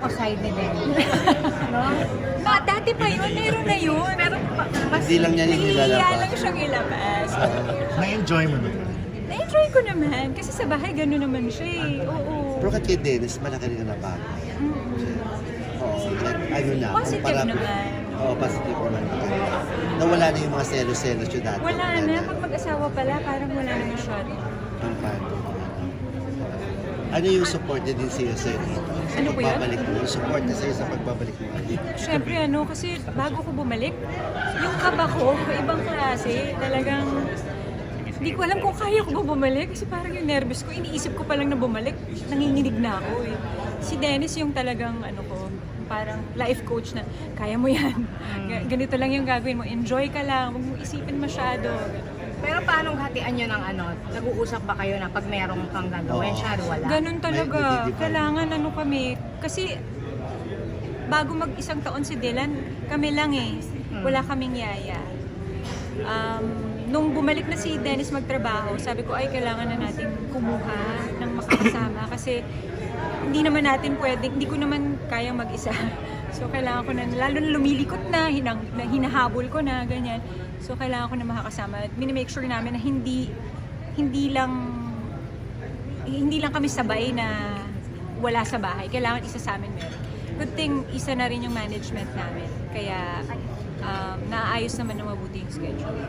side ni Dennis. No? Dati pa yun, meron na yun. Pero mas Hindi lang niya Nahihiya nilalabas. lang siyang ilabas. Na-enjoy mo na. Na-enjoy ko naman. Kasi sa bahay, gano'n naman siya eh. Oo. Pero kay Dennis, malaki rin ang nabago. Oo, ano na. Positive kumpara- naman. Oo, positive naman. Nawala na yung mga selos-selos yung dati. Wala na. Pag mag-asawa pala, parang wala na masyado. Ang paano. Ano yung support niya din sa'yo sir dito? Sa Ano po yun? pagbabalik mo. Yung support niya sa'yo sa pagbabalik mo. Siyempre kasi bago ko bumalik, yung kaba ko, ibang klase. Talagang, hindi ko alam kung kaya ko ba bumalik. Kasi parang yung nervous ko, iniisip ko pa lang na bumalik, nanginginig na ako eh. Si Dennis yung talagang, parang life coach na, kaya mo yan. Ganito lang yung gagawin mo. Enjoy ka lang, huwag mo isipin masyado. Pero paano hatian nyo ng nag-uusap ba kayo na pag merong kang gagawin, Oo. siya wala? Ganun talaga. May divide. Kailangan kami. Kasi bago mag-isang taon si Dylan, kami lang eh. Wala kaming yaya. Nung bumalik na si Dennis magtrabaho, sabi ko ay kailangan na natin kumuha ng makakasama kasi hindi naman natin pwedeng, hindi ko naman kayang mag-isa. So kailangan ko na, lalo na lumilikot na, hinahabol ko na, ganyan. So kailangan ko na makakasama. Minimake sure namin na hindi lang kami sabay na wala sa bahay. Kailangan isa sa amin meron. Good thing, isa na rin yung management namin. Kaya naayos naman na mabuti yung schedule.